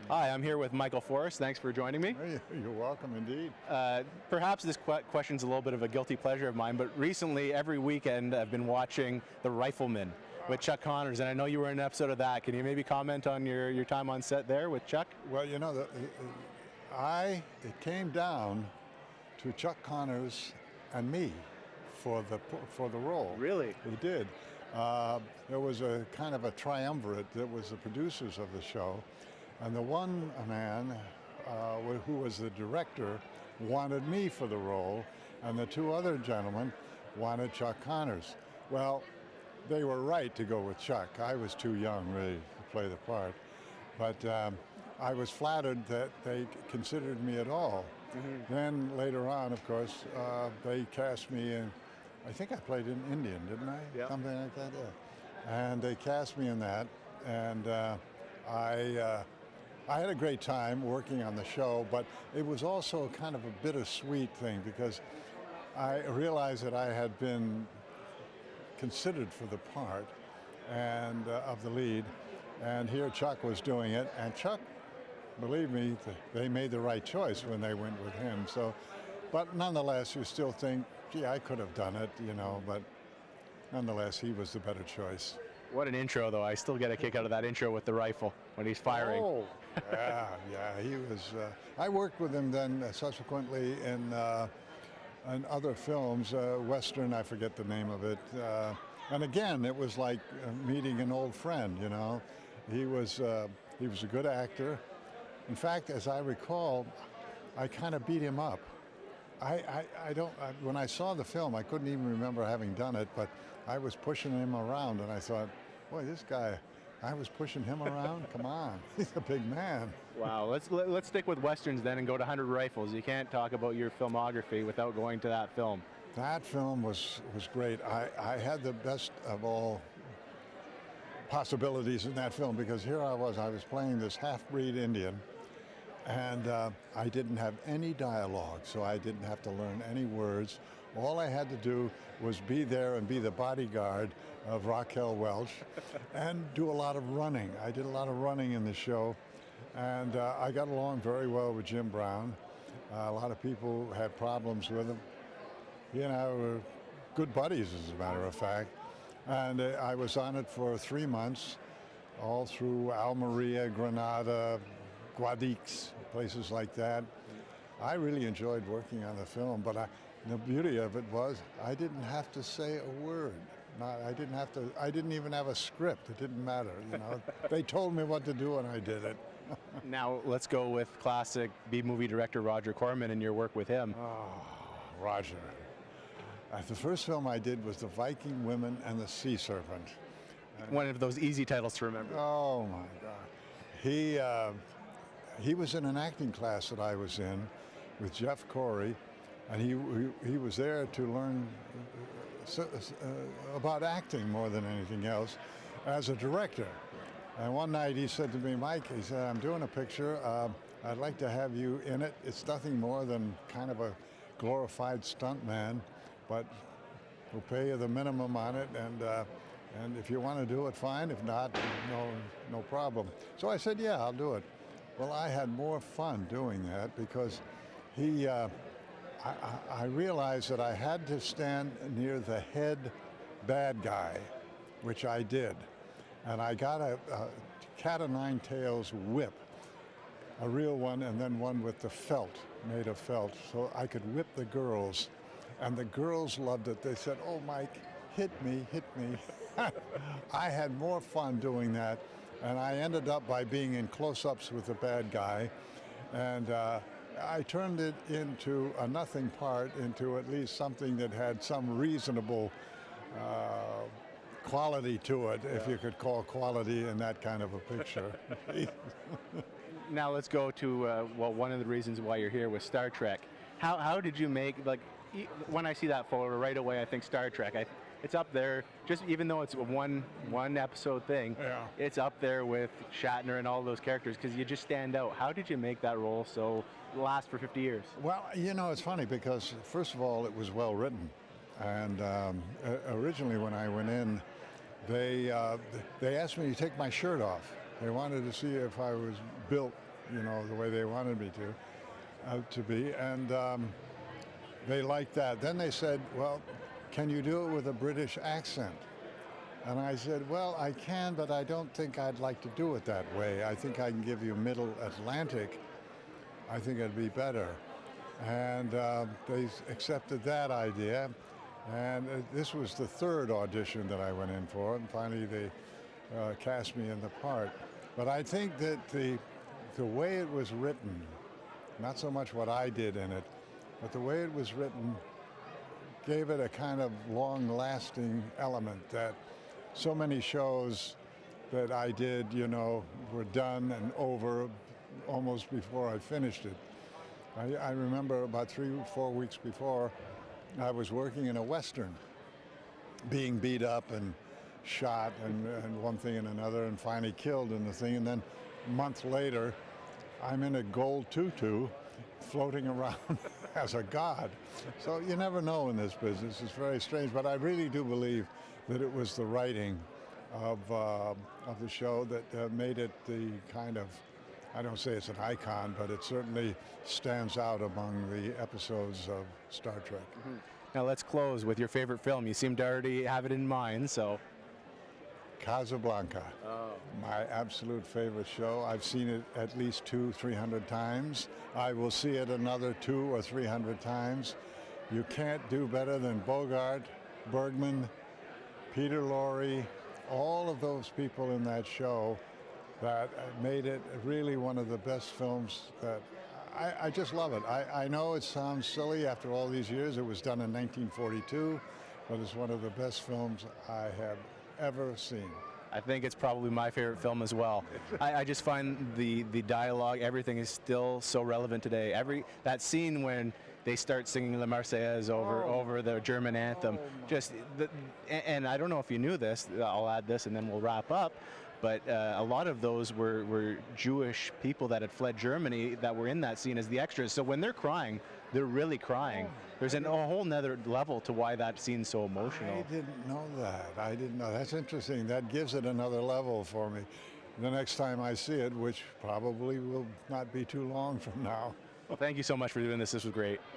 Hi, I'm here with Michael Forrest. Thanks for joining me. Hey, you're welcome indeed. Perhaps this question's a little bit of a guilty pleasure of mine, but recently, every weekend, I've been watching The Rifleman with Chuck Connors, and I know you were in an episode of that. Can you maybe comment on your time on set there with Chuck? Well, you know, it came down to Chuck Connors and me for the role. Really? It did. There was a kind of a triumvirate that was the producers of the show, and the one man who was the director wanted me for the role, and the two other gentlemen wanted Chuck Connors. Well, they were right to go with Chuck. I was too young, really, to play the part. But I was flattered that they considered me at all. Mm-hmm. Then later on, of course, they cast me in, I think I played in Indian, didn't I? Yep. Something like that, yeah. And they cast me in that, and I had a great time working on the show, but it was also kind of a bittersweet thing because I realized that I had been considered for the part and of the lead, and here Chuck was doing it, and Chuck, believe me, they made the right choice when they went with him. So, but nonetheless, you still think, gee, I could have done it, you know, but nonetheless, he was the better choice. What an intro, though. I still get a kick out of that intro with the rifle when he's firing. Oh, yeah, he was. I worked with him then subsequently in other films, Western, I forget the name of it. And again, it was like meeting an old friend, you know. He was a good actor. In fact, as I recall, I kind of beat him up. When I saw the film, I couldn't even remember having done it, but I was pushing him around, and I thought, boy, this guy, I was pushing him around? Come on, he's a big man. Wow, let's stick with Westerns then and go to 100 Rifles. You can't talk about your filmography without going to that film. That film was great. I had the best of all possibilities in that film because here I was playing this half-breed Indian, and I didn't have any dialogue, so I didn't have to learn any words. All I had to do was be there and be the bodyguard of Raquel Welch and do a lot of running. I did a lot of running in the show, and I got along very well with Jim Brown. A lot of people had problems with him. He and I were good buddies, as a matter of fact. And I was on it for 3 months, all through Almeria, Granada, Guadix, places like that. I really enjoyed working on the film, but the beauty of it was I didn't have to say a word. I didn't even have a script. It didn't matter, you know. They told me what to do and I did it. Now let's go with classic B-movie director Roger Corman and your work with him. Oh, Roger. The first film I did was The Viking Women and the Sea Serpent. One of those easy titles to remember. Oh my God. He was in an acting class that I was in with Jeff Corey, and he was there to learn about acting more than anything else as a director. And one night he said to me, Mike, he said, I'm doing a picture. I'd like to have you in it. It's nothing more than kind of a glorified stuntman, but we'll pay you the minimum on it, and if you want to do it, fine. If not, no problem. So I said, yeah, I'll do it. Well, I had more fun doing that because I realized that I had to stand near the head bad guy, which I did. And I got a cat o' nine tails whip, a real one, and then one with the felt, made of felt, so I could whip the girls. And the girls loved it. They said, oh, Mike, hit me, hit me. I had more fun doing that, and I ended up by being in close-ups with the bad guy, and I turned it into a nothing part into at least something that had some reasonable quality to it, if you could call quality in that kind of a picture. Now let's go to, one of the reasons why you're here was Star Trek. How did you make, when I see that photo right away, I think Star Trek. It's up there, just even though it's a one episode thing, yeah. It's up there with Shatner and all those characters because you just stand out. How did you make that role so last for 50 years? Well, you know, it's funny because first of all, it was well written. And originally when I went in, they asked me to take my shirt off. They wanted to see if I was built the way they wanted me to be, and they liked that. Then they said, well, can you do it with a British accent? And I said, well, I can, but I don't think I'd like to do it that way. I think I can give you Middle Atlantic. I think it'd be better. And they accepted that idea. And this was the third audition that I went in for, and finally they cast me in the part. But I think that the way it was written, not so much what I did in it, but the way it was written gave it a kind of long-lasting element that so many shows that I did, were done and over almost before I finished it. I remember about 3 or 4 weeks before, I was working in a Western, being beat up and shot and one thing and another, and finally killed in the thing. And then a month later, I'm in a gold tutu floating around as a god. So you never know in this business. It's very strange, but I really do believe that it was the writing of the show that made it the kind of, I don't say it's an icon, but it certainly stands out among the episodes of Star Trek. Mm-hmm. Now let's close with your favorite film. You seem to already have it in mind, so. Casablanca. Oh. My absolute favorite show. I've seen it at least 200-300 times. I will see it another 200 or 300 times. You can't do better than Bogart, Bergman, Peter Lorre, all of those people in that show that made it really one of the best films that I just love it. I know it sounds silly after all these years. It was done in 1942, but it's one of the best films I have ever seen. I think it's probably my favorite film as well. I just find the dialogue, everything is still so relevant today. That scene when they start singing La Marseillaise over the German anthem, and I don't know if you knew this, I'll add this and then we'll wrap up, but a lot of those were Jewish people that had fled Germany that were in that scene as the extras. So when they're crying, they're really crying. There's a whole nother level to why that scene's so emotional. I didn't know that. I didn't know. That's interesting. That gives it another level for me. The next time I see it, which probably will not be too long from now. Well, thank you so much for doing this. This was great.